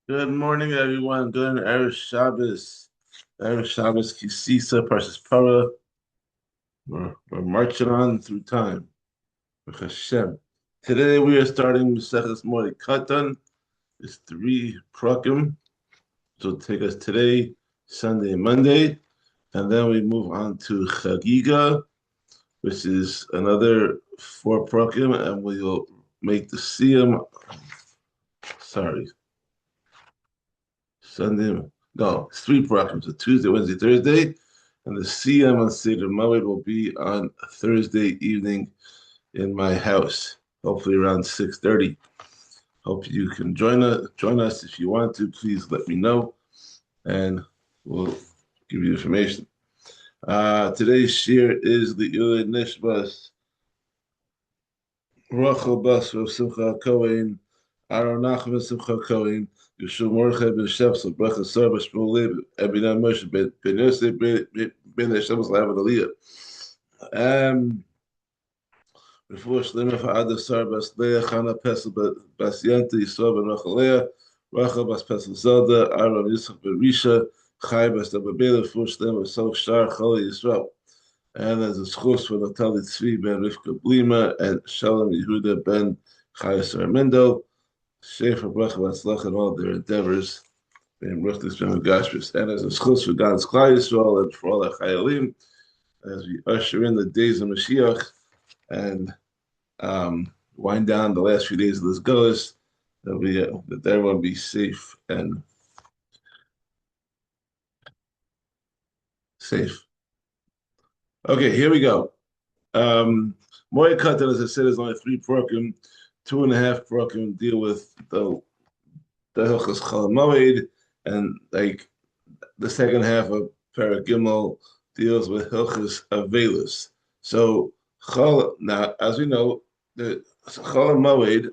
Good morning, everyone. Good Erev Shabbos. Erev Shabbos Kisisa Parshas Para. We're marching on through time. Baruch Hashem. Today we are starting Maseches Moed Kattan. It's three prakim. So it'll take us today, Sunday, and Monday, and then we move on to Chagiga, which is another four prakim, and we'll make the Siyam. Sorry, Sunday. No, it's three programs: a Tuesday, Wednesday, Thursday, and the CM on Seder Moed will be on Thursday evening in my house, hopefully around 6:30. Hope you can join us if you want to. Please let me know, and we'll give you information. Today's shiur is the Ilay Nishbas Rachel Bas of Simcha Cohen, Aaron Nachman Simcha Cohen, Yeshua Mordechai ben Shepsel, Bracha Sar Bashmul Leb, Ebina Moshe ben Yosef ben Hashem Slav Aliyah. Before Shlema for Ada Sar Bas Leah, Chana Pesel Bas Yanta, Yisrael ben Rachel Leah, Rachel Bas Pesel Zelda, Aaron Yisach ben Risha, Chai Bas Dababela, before Shlema Sok Shar Chali Yisrael. And there's a schus for Natali Tzvi ben Rivka Blima and Shalom Yehuda ben Chayas Armendo. Shefer Bracha Vatzlach and all their endeavors. Ben Ruchnis ben Gashris. And there's a schus for God's Klal Yisrael and for all the Chayalim as we usher in the days of Mashiach and wind down the last few days of this Golas. That everyone be safe and safe. Okay, here we go. Moed Kattan, as I said, is only three program. Two and a half program deal with the Hilchos Chol HaMoed, and like the second half of Perek Gimel deals with Hilchos Avelis. So now, as we know, the Chol HaMoed,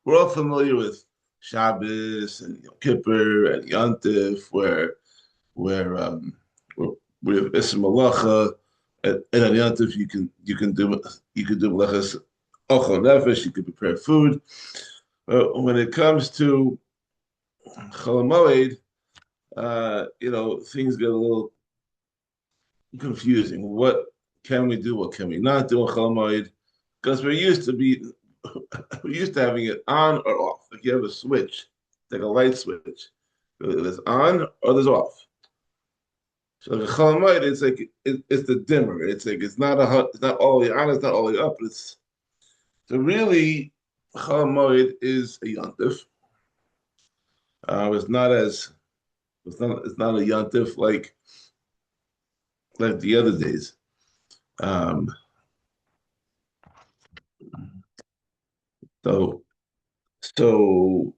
we're all familiar with Shabbos and Yom Kippur and Yontif, where we have Issa Malacha, and on Yontif you can do Malachas Ochel Nefesh, you can prepare food. When it comes to Chol HaMoed, things get a little confusing. What can we do? What can we not do in Chol HaMoed? Because we're used to having it on or off. Like you have a switch, like a light switch. There's on or there's off. So the Chol HaMoed, it's the dimmer. It's not all the on, it's not all the up. So really Chol HaMoed is a yontif. It's not a yontif like the other days. Um, so so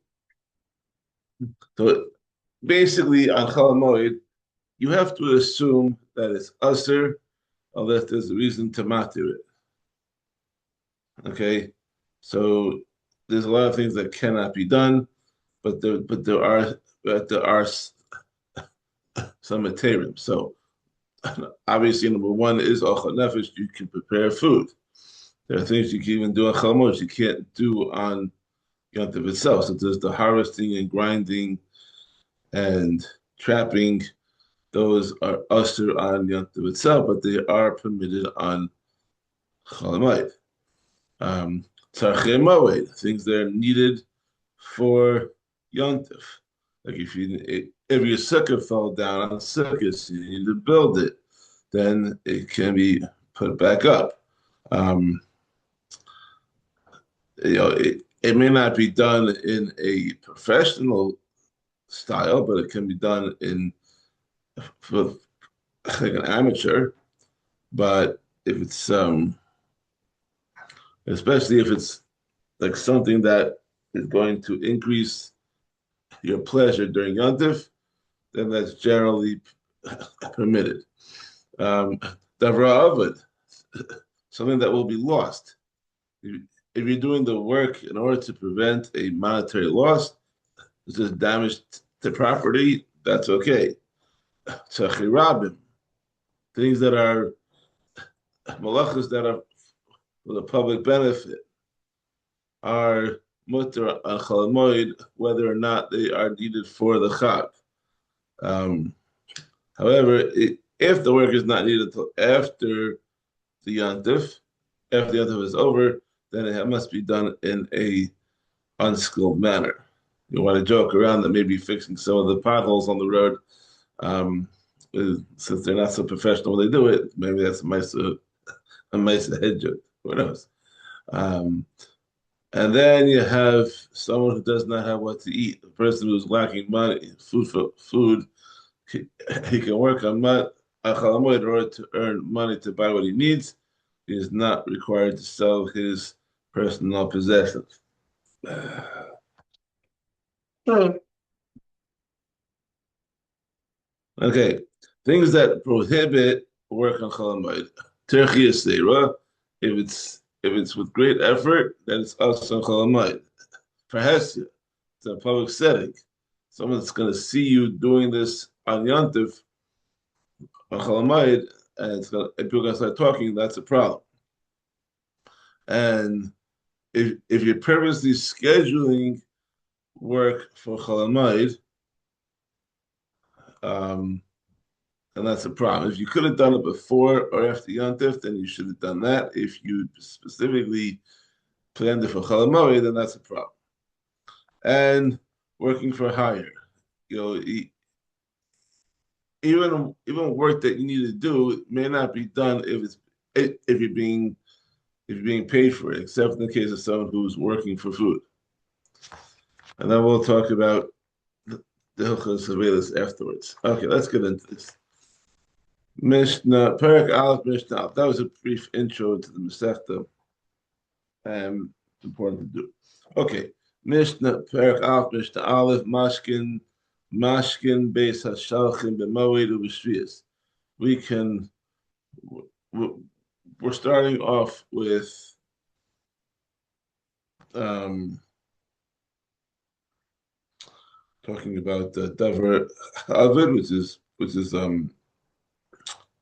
so basically on Chol HaMoed, you have to assume that it's usher unless there's a reason to matir it. Okay, so there's a lot of things that cannot be done, but there are some materim. So obviously, number one is ochel nefesh. You can prepare food. There are things you can even do on Chol HaMoed you can't do on Yontif itself. So there's the harvesting and grinding and trapping. Those are usher on Yontif itself, but they are permitted on Chol HaMoed. Tzarchei Moed, things that are needed for Yontif. Like if your sukkah fell down on sukkah, so you need to build it, then it can be put back up. Um, it may not be done in a professional style, but it can be done for like an amateur. But if it's especially if it's like something that is going to increase your pleasure during Yontif, then that's generally permitted. Um, Davra something that will be lost. If you're doing the work in order to prevent a monetary loss, this is damage to property, that's okay. Tzachirabim, things that are malachas that are for the public benefit are mutter on Chol HaMoed, whether or not they are needed for the Chag. Um, However, if the work is not needed until after the Yantif, after the Yantif is over, then it must be done in a unskilled manner. You want to joke around that maybe fixing some of the potholes on the road, um, since they're not so professional when they do it, maybe that's a nice head joke. Who knows? Um, and then you have someone who does not have what to eat, a person who's lacking money, food for food. He can work on Chol HaMoed in order to earn money to buy what he needs. He is not required to sell his personal possessions. Okay, things that prohibit work on Chol HaMoed. Terchi Yisera, if it's with great effort, then it's also on Chol HaMoed. Perhaps it's a public setting. Someone that's going to see you doing this on Yontif, on Chol HaMoed, and if people are going to start talking, that's a problem. And if you're purposely scheduling work for Chol HaMoed, um, and that's a problem. If you could have done it before or after Yontif, then you should have done that. If you specifically planned it for Chol HaMoed, then that's a problem. And working for hire, you know, even work that you need to do may not be done if you're being paid for it, except in the case of someone who's working for food. And then we'll talk about the Hilchos Havelis afterwards. Okay, let's get into this. Mishnah, Perek Aleph, Mishnah Aleph. That was a brief intro to the Masechta. Important to do. Okay, Mishnah, Perek Aleph, Mishnah Aleph, Mashkin, Beis Hashalchim, B'Moed, U'B'Shvius. We're starting off with talking about the Davar Avid, which is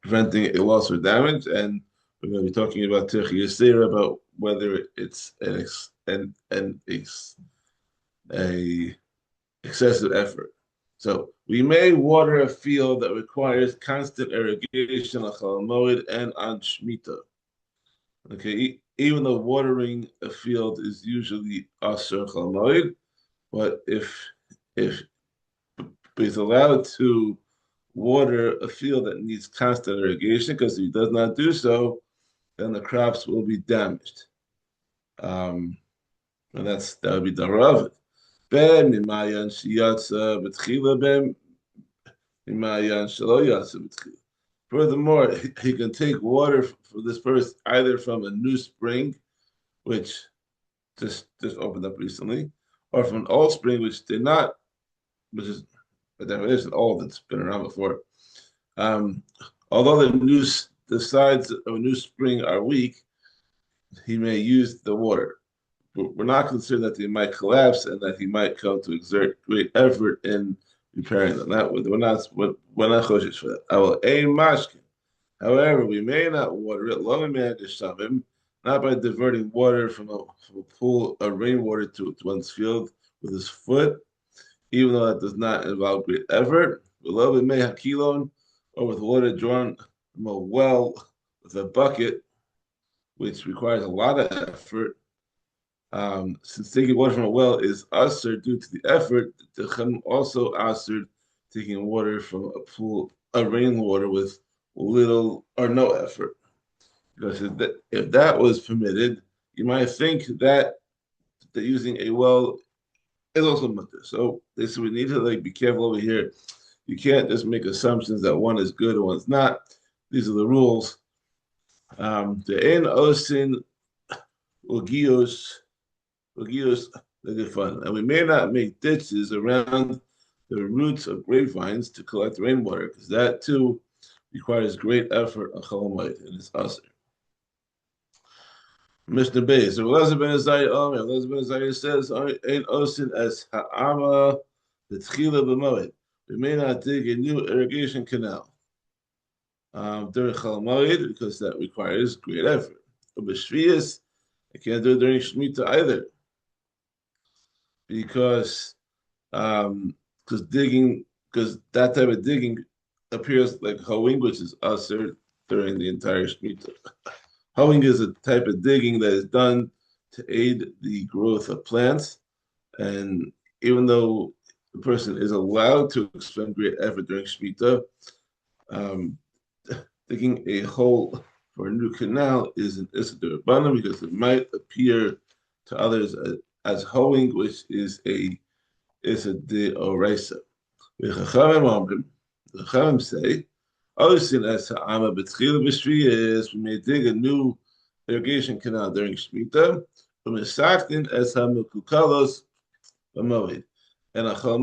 preventing a loss or damage, and we're going to be talking about Terchi Yisera, about whether it's a excessive effort. So we may water a field that requires constant irrigation on Chol HaMoed and on Shemitah. Okay, even though watering a field is usually Asher Chol HaMoed, but if he's allowed to water a field that needs constant irrigation, because if he does not do so, then the crops will be damaged. And that would be Daravid. Ben mimayan shiyatsa b'tchila ben mimayan shelo yatsa b'tchila. Furthermore, he can take water for this person either from a new spring, which just opened up recently, or from an old spring which did not, which is by definition old, that's been around before. Although the sides of a new spring are weak, he may use the water. But we're not concerned that they might collapse and that he might come to exert great effort in repairing them. We're not choshesh for that. I will aim mashkin. However, we may not water it. Long man him, not by diverting water from a pool of rainwater to one's field with his foot, even though that does not involve great effort. Beloved may hakilon, or with water drawn from a well with a bucket, which requires a lot of effort. Since taking water from a well is usher due to the effort, the Chum also ushered taking water from a pool of rainwater with little or no effort. Because if that was permitted, you might think that using a well is also mutter. So we need to be careful over here. You can't just make assumptions that one is good and one's not. These are the rules. The ein osin ugios fun. And we may not make ditches around the roots of grapevines to collect rainwater, because that too requires great effort on Chol HaMoed, and it's usher. Mishnah Beis. So Elazar ben Azariah says, "Ein osin as ha'ama l'tchila b'moed." We may not dig a new irrigation canal during Chol HaMoed, because that requires great effort. But B'Shvius, I can't do it during Shemitah either. because because digging because that type of digging appears like hoeing, which is usher during the entire Shemitah. Hoeing is a type of digging that is done to aid the growth of plants, and even though the person is allowed to expend great effort during Shemitah, um, digging a hole for a new canal is an issa d'rabbanan because it might appear to others as hoeing, which is a issa d'oraisa. The Chachamim say, obviously, as Ha'ama B'tchila B'shviyah, we may dig a new irrigation canal during Shemitah, U'misaktin as Ha'mekukalos B'moed. And a Chol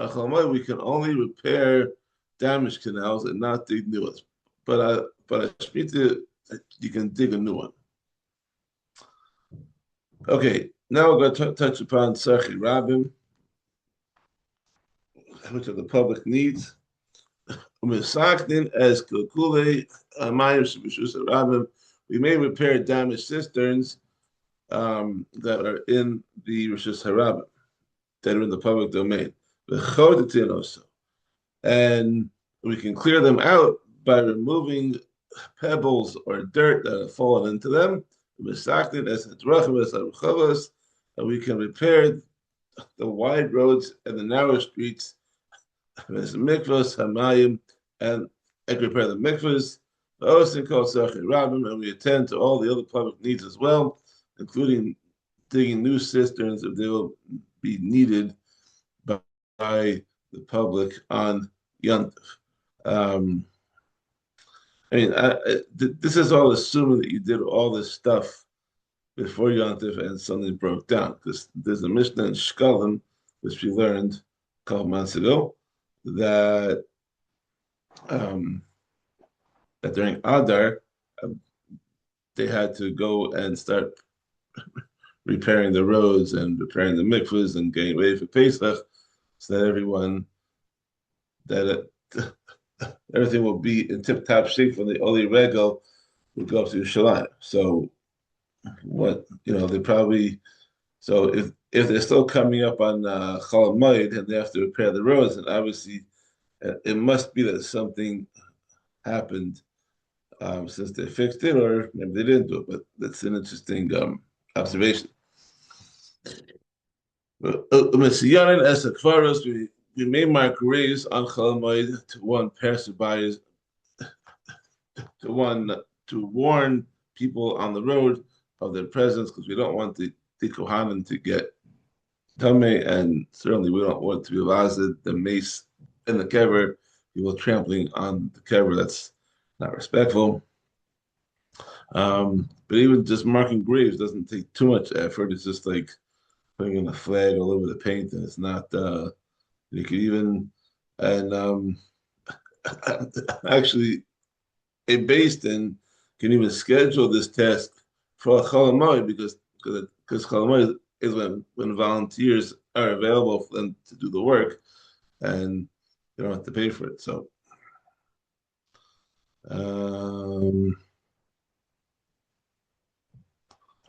HaMoed, we can only repair damaged canals and not dig new ones. But a Shemitah, you can dig a new one. Okay, now we're going to touch upon Tzarchei Rabim, which are the public needs. As we may repair damaged cisterns that are in the Rishus Harabim, that are in the public domain. And we can clear them out by removing pebbles or dirt that have fallen into them. And we can repair the wide roads and the narrow streets. Mikvahs, Hamayim, and repair the mikvahs. And we attend to all the other public needs as well, including digging new cisterns if they will be needed by the public on Yom Tov. This is all assuming that you did all this stuff before Yom Tov and something broke down, because there's a Mishnah in Shkalim, which we learned a couple months ago, that that during Adar, they had to go and start repairing the roads and repairing the mikvahs and getting ready for Pesach, so that everything will be in tip-top shape when the Oli Regel will go up to Yerushalayim. So they probably, so if they're still coming up on Chol HaMoed and they have to repair the roads, and obviously it must be that something happened since they fixed it, or maybe they didn't do it. But that's an interesting observation. We may mark graves on Chol HaMoed to one passerby, to warn people on the road of their presence, because we don't want the Kohanim to get Tameh, and certainly we don't want to be lazed, the mace in the kever, people trampling on the kever. That's not respectful. But even just marking graves doesn't take too much effort. It's just like putting in a flag all over the paint, and it's not. You could even, and actually, a Beis Din can even schedule this task for Chol HaMoed because Chol HaMoed is when volunteers are available for them to do the work, and they don't have to pay for it. So,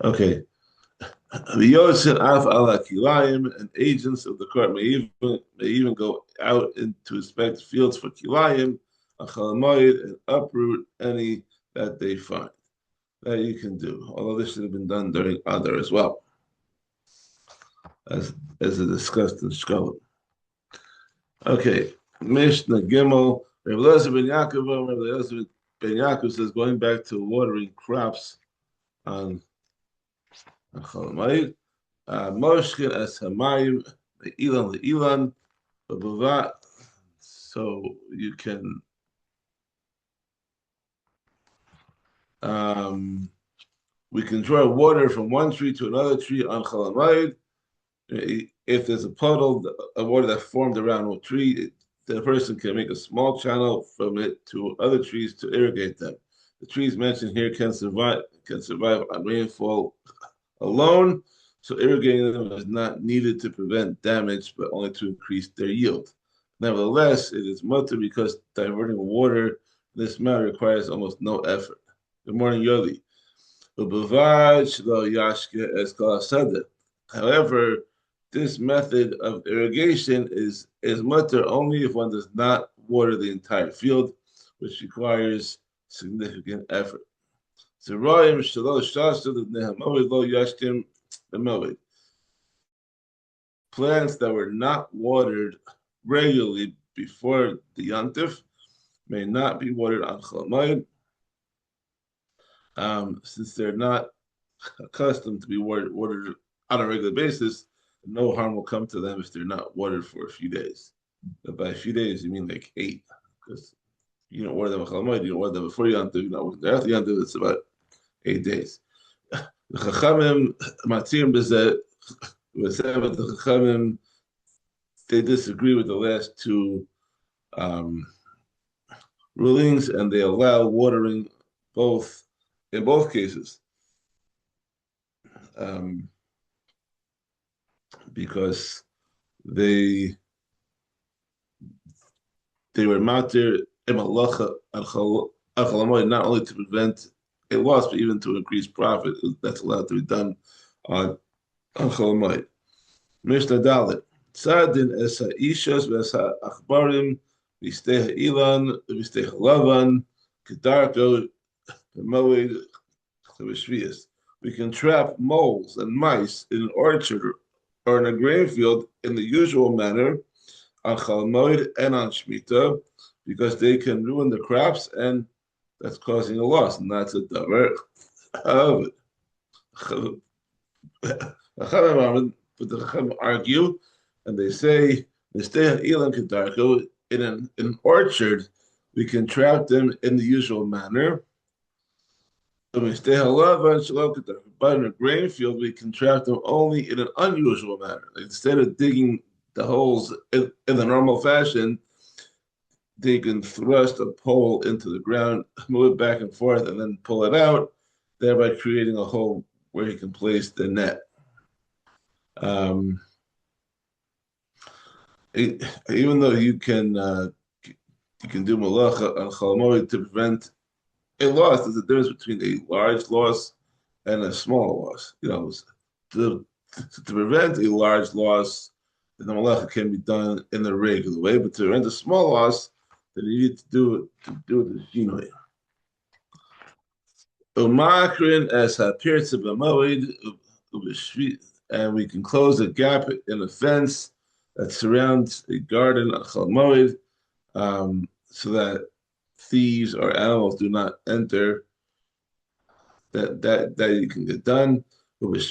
okay. And agents of the court may even go out to inspect fields for kilayim, and uproot any that they find. That you can do, although this should have been done during Adar as well, as is discussed in Shkalim. Okay, Mishnah Gimel. Rabbi Elazar ben Yaakov says, going back to watering crops on Chol HaMoed, Moshkin as Hamayim Ilan leIlan, so you can we can draw water from one tree to another tree on Chol HaMoed. If there's a puddle of water that formed around a tree, the person can make a small channel from it to other trees to irrigate them. The trees mentioned here can survive on rainfall alone, so irrigating them is not needed to prevent damage, but only to increase their yield. Nevertheless, it is mutter because diverting water in this manner requires almost no effort. Good morning, Yodi. However, this method of irrigation is mutter only if one does not water the entire field, which requires significant effort. Plants that were not watered regularly before the Yantif may not be watered on Chol HaMoed, since they're not accustomed to be watered on a regular basis. No harm will come to them if they're not watered for a few days. But by a few days, you mean like 8, because you don't water them on Chol HaMoed, you don't water them before Yantif, you don't water them after Yantif, it's about 8 days. The Chachamim Matir Bezet, the Chachamim, they disagree with the last two rulings, and they allow watering both in both cases, because they were matir imalacha not only to prevent a loss, but even to increase profit. That's allowed to be done on Chol HaMoed. Mishnah Dalet. Tzadin es ha'ishas v'es ha'achbarim v'isteh ha'Ilan v'isteh ha'Lavan kedarko Moed v'shvias. We can trap moles and mice in an orchard or in a grain field in the usual manner on Chol HaMoed and on Shemitah, because they can ruin the crops and that's causing a loss, and that's a davar of it. But the Chachamim argue, and they say, in an orchard, we can trap them in the usual manner. But in a grain field, we can trap them only in an unusual manner. Like, instead of digging the holes in the normal fashion, they can thrust a pole into the ground, move it back and forth, and then pull it out, thereby creating a hole where he can place the net. Even though you can do malacha on Chol HaMoed to prevent a loss, there's a difference between a large loss and a small loss. To prevent a large loss, the malacha can be done in the regular way, but to prevent a small loss, then you need to do the shiur. And we can close a gap in a fence that surrounds a garden on Chol HaMoed, so that thieves or animals do not enter. That you can get done. But when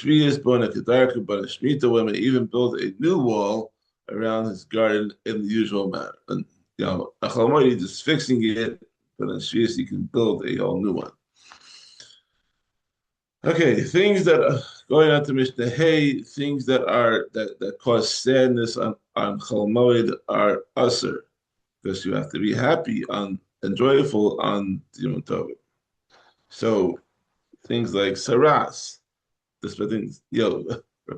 we even build a new wall around his garden in the usual manner. And on Chol HaMoed, you're just fixing it, but on Shvius you can build a whole new one. Okay, things that are going on to Mishnah Hey, things that cause sadness on Chol HaMoed are usher, because you have to be happy and joyful on Yom Tov. So things like saras, we're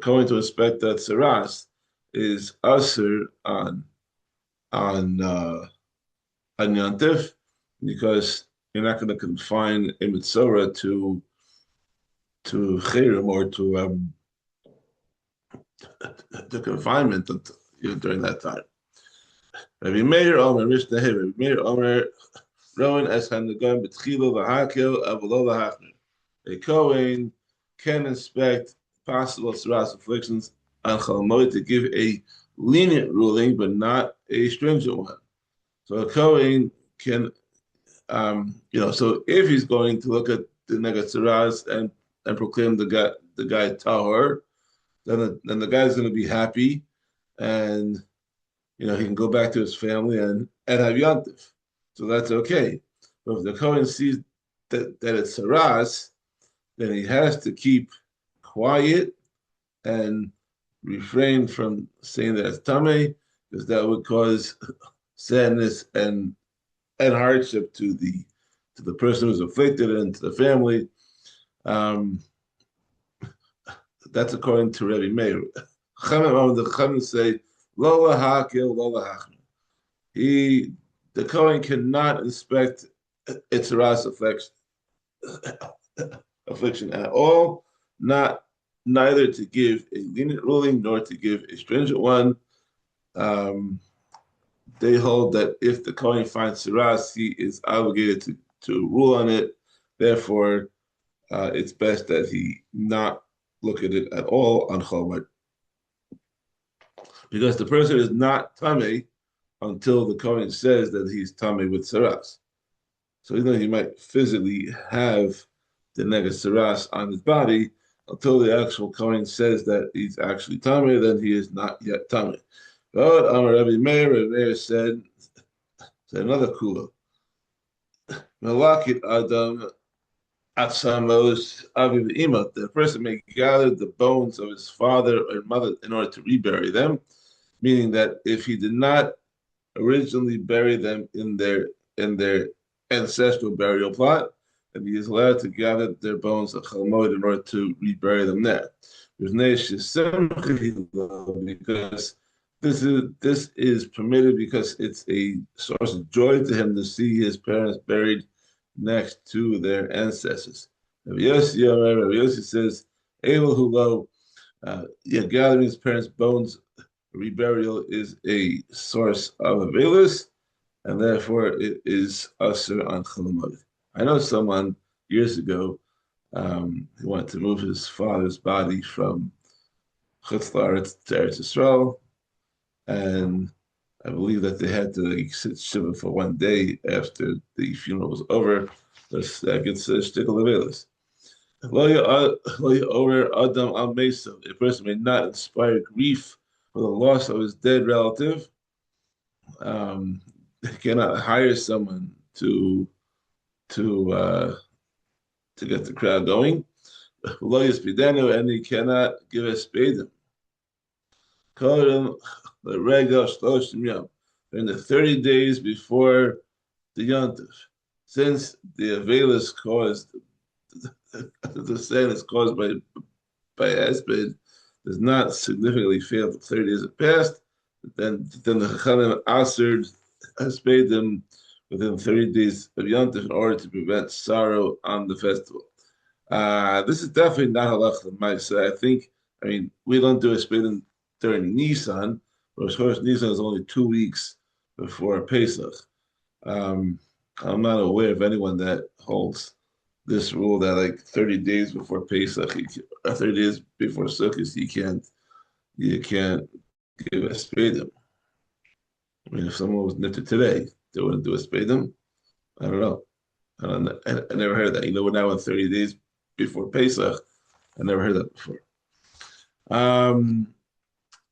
going to expect that saras is usher on Yantif, because you're not going to confine a mitzvah to chayrim or to confinement during that time. Rabbi Meir Omer, Mishnah Hey, Rabbi Meir Omer, Rowan es hanagan b'tchila v'hakel avolo v'hachner. A Kohen can inspect possible saras afflictions on Chol HaMoed to give a lenient ruling, but not a stringent one. So a Kohen can, so if he's going to look at the negat saras and proclaim the guy tahor, then the guy's going to be happy, and he can go back to his family and have yantif. So that's okay. But if the Kohen sees that it's saras, then he has to keep quiet and refrain from saying that it's tamei, because that would cause sadness and hardship to the person who's afflicted and to the family. That's according to Rabbi Meir. The Chachamim say lo lahakil, lo lahachmir. The Kohen cannot inspect its saras affliction at all, not neither to give a lenient ruling nor to give a stringent one. Um, they hold that if the Kohen finds Siras, he is obligated to rule on it. Therefore, it's best that he not look at it at all on Chol HaMoed, because the person is not Tameh until the Kohen says that he's Tameh with Siras. So even though he might physically have the Nega Siras on his body, until the actual Kohen says that he's actually Tameh, then he is not yet Tameh. But Amar Rabbi Meir said another kula. Malakit Adam Atzamos Aviv Ima. The person may gather the bones of his father or mother in order to rebury them, meaning that if he did not originally bury them in their ancestral burial plot, and he is allowed to gather their bones at Chol HaMoed in order to rebury them there. Because this is permitted because it's a source of joy to him to see his parents buried next to their ancestors. Rabbi Yossi says, Abel Hulo, gathering his parents' bones, reburial is a source of avelus, and therefore it is usher on Chol HaMoed. I know someone years ago who wanted to move his father's body from Chutz La'aretz to Eretz Yisrael, and I believe that they had to sit shiva for one day after the funeral was over. That gets a shtickle of avelus. A person may not inspire grief for the loss of his dead relative. They cannot hire someone to get the crowd going. And he cannot give a spadim. In the 30 days before the Yontif, since the avelus caused the sin is caused by Hesped does not significantly fail. The 30 days have passed, then the Chachamim answered Hespedim within 30 days of Yontif in order to prevent sorrow on the festival. This is definitely not halach l'maisa. I mean, we don't do Hespedim during Nisan, but of course Nisan is only 2 weeks before Pesach. I'm not aware of anyone that holds this rule that like 30 days before Pesach, 30 days before Sukkot, you can't give a spadim. I mean, if someone was nifted today, they wouldn't do a spadim. I don't know. I never heard that. We're now in 30 days before Pesach. I never heard that before.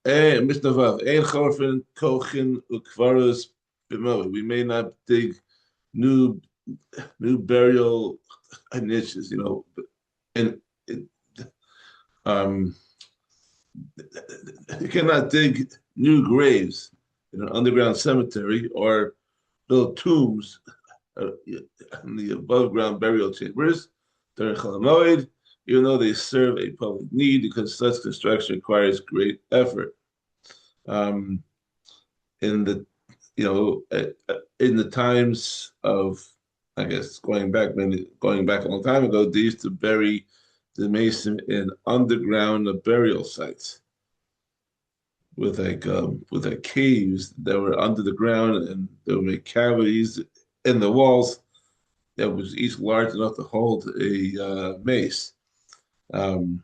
Mishnah Vav, Ein Chorfen Kochin Ukvarus B'Moed. We may not dig new burial niches, and you cannot dig new graves in an underground cemetery or build tombs in the above ground burial chambers during Chol HaMoed, even though they serve a public need, because such construction requires great effort. In the in the times of, I guess, going back a long time ago, they used to bury the mason in underground burial sites with caves that were under the ground, and they would make cavities in the walls that was each large enough to hold a mace. So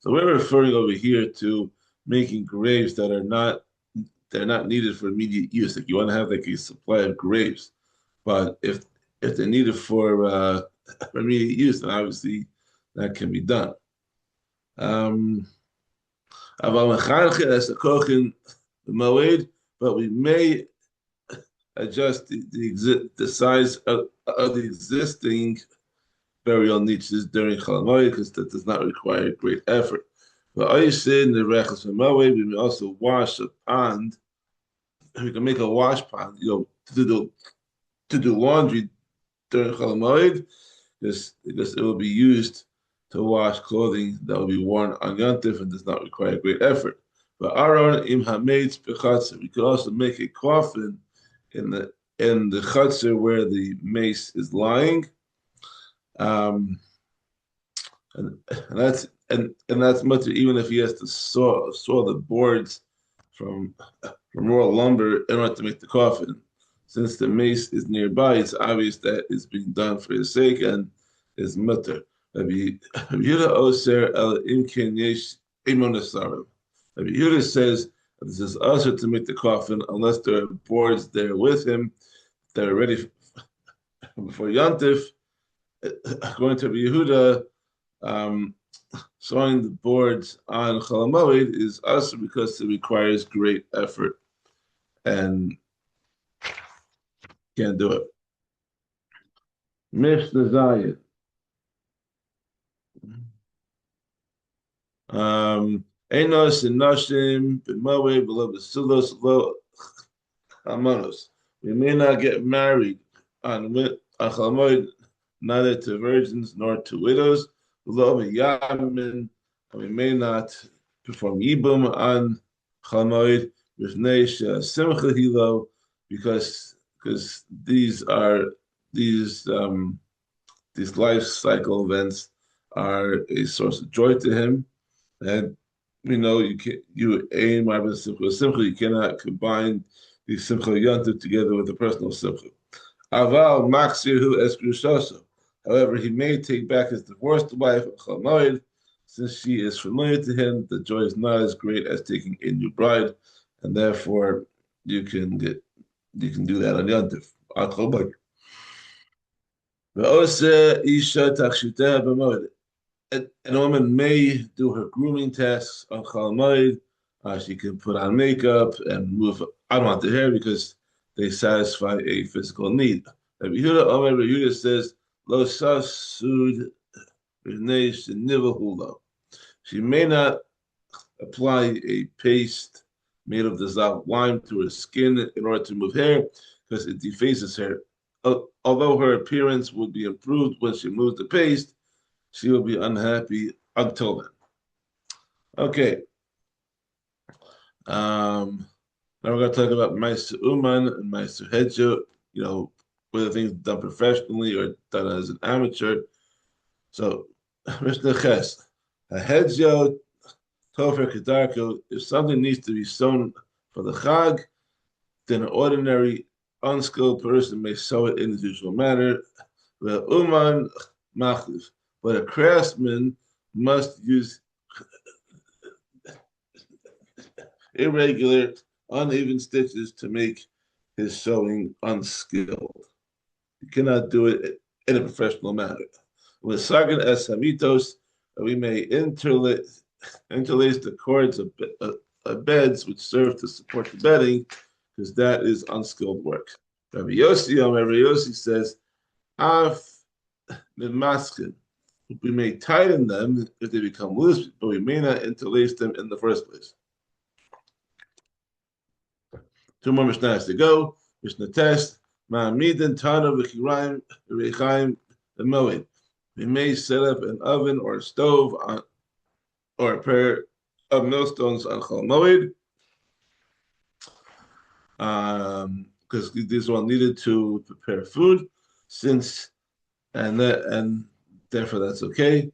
we're referring over here to making graves that are not they're not needed for immediate use. Like you want to have like a supply of graves, but if they're needed for immediate use, then obviously that can be done. But we may adjust the size of the existing burial niches during Chol HaMoed, because that does not require great effort. But we may also wash a pond. We can make a wash pond, to do laundry during Chol HaMoed, because it will be used to wash clothing that will be worn on Yontif and does not require great effort. But Aaron im hametz bechatzer, we could also make a coffin in the chutzner where the mace is lying. and that's much even if he has to saw the boards from raw lumber in order to make the coffin. Since the mace is nearby, it's obvious that it's being done for his sake and his mutter. Rabbi Yehuda Oser El Imken Yesh Emon Asarim. Rabbi Yehuda says that this is usher to make the coffin unless there are boards there with him that are ready for Yantif. According to Rabbi Yehuda, um, sewing the boards on Chol HaMoed is usher because it requires great effort and can't do it. Mishnah Zayin. Enos and Nashim, B'Moed, below the Silos, Lo Amanos. We may not get married on Chol HaMoed, neither to virgins nor to widows. Below Yamin, and we may not perform Yibum on Chol HaMoed with Neish Simcha Hilo, because these are these life cycle events are a source of joy to him, and we know you aim simcha. You cannot combine the simcha yantiv together with the personal simcha. Aval maxirhu eskrushoso. However, he may take back his divorced wife Chol HaMoed, since she is familiar to him. The joy is not as great as taking a new bride, and therefore you can do that on yantiv. An woman may do her grooming tasks on Chol HaMoed. She can put on makeup and move out the hair because they satisfy a physical need. Rabbi Yehuda says, "Lo sasud nivahulo." She may not apply a paste made of dissolved lime to her skin in order to remove hair because it defaces her. Although her appearance would be improved when she moves the paste, she will be unhappy until then. Okay. Now we're going to talk about Meister Uman and Meister Hedjo, whether things done professionally or done as an amateur. So, Mishnah Ches, a Hedjo, Tofer Kedarko, if something needs to be sewn for the Chag, then an ordinary, unskilled person may sew it in his usual manner. The Uman Machlif, but a craftsman must use irregular, uneven stitches to make his sewing unskilled. You cannot do it in a professional manner. With Sagan as Hamitos, we may interlace the cords of beds which serve to support the bedding, because that is unskilled work. Rabbi Yossi says, Af Mimaskin. We may tighten them if they become loose, but we may not interlace them in the first place. Two more Mishnahs to go. Mishnah test. Ma'amidin Tana v'chiraim v'rechaim v'moed. We may set up an oven or a stove or a pair of millstones on Chol HaMoed, because these are all needed to prepare food, and therefore that's okay.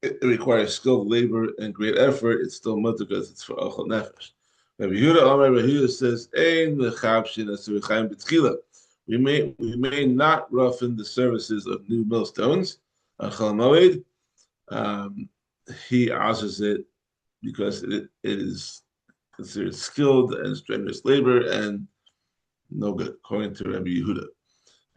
It requires skilled labor and great effort. It's still mutter because it's for Ochel Nefesh. Rabbi Yehuda says, "Ein lechabshin asurichaim b'tchila." We may not roughen the surfaces of new millstones. Chol HaMoed, he asks it because it is considered skilled and strenuous labor and no good, according to Rabbi Yehuda.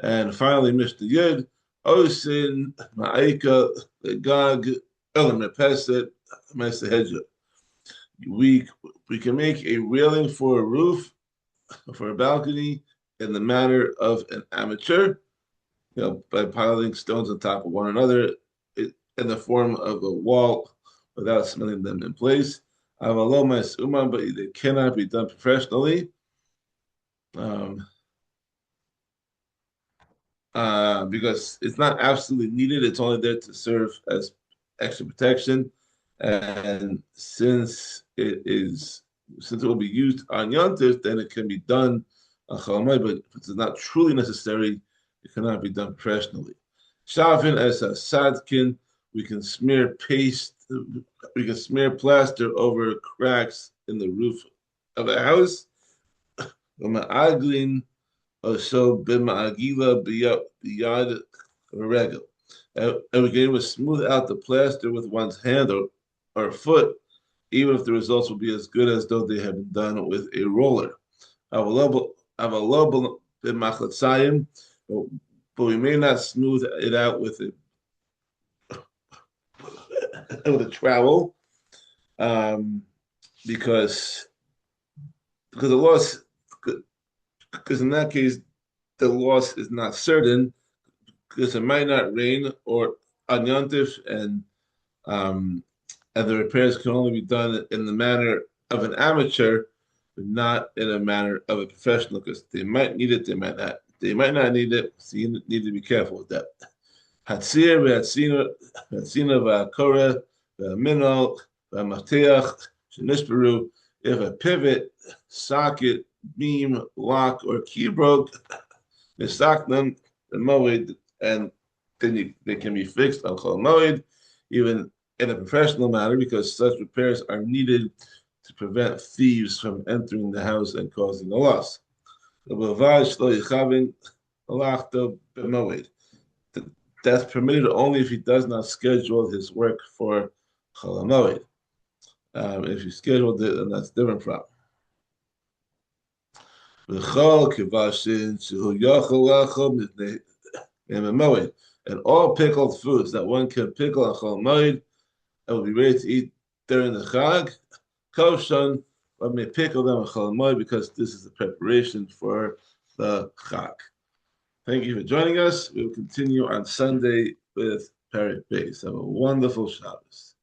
And finally, Mr. Yud, Osin Ma'aika Legag Elamepeset Mesehedja. We can make a railing for a roof, for a balcony, in the manner of an amateur, by piling stones on top of one another in the form of a wall without cementing them in place. But it cannot be done professionally. Because it's not absolutely needed. It's only there to serve as extra protection. And since it will be used on Yontif, then it can be done on Chol HaMoed, but if it's not truly necessary, it cannot be done professionally. Shavin as a sadkin, we can smear paste, we can smear plaster over cracks in the roof of a house. Ma'aglin so b'ma'agila biyad regel. And we can even smooth out the plaster with one's hand or foot, even if the results will be as good as though they had been done with a roller. Avalobel b'machlatzayim, but we may not smooth it out with with a trowel, um, because because the loss because in that case the loss is not certain because it might not rain or on Yontif, um, and the repairs can only be done in the manner of an amateur, but not in a manner of a professional because they might need it, they might not. They might not need it, so you need to be careful with that. Hatzir v'hatzina v'akora v'minol v'mafteach shenishperu. If a pivot, socket, beam, lock, or key broke, nisaknan the moed, and then they can be fixed on Chol HaMoed, even in a professional manner, because such repairs are needed to prevent thieves from entering the house and causing a loss. That's permitted only if he does not schedule his work for Chol HaMoed. If he scheduled it, then that's a different problem. And all pickled foods that one can pickle on Chol HaMoed and will be ready to eat during the Chag, Koshan, one may pickle them on Chol HaMoed because this is the preparation for the Chag. Thank you for joining us. We will continue on Sunday with Perek Base. Have a wonderful Shabbos.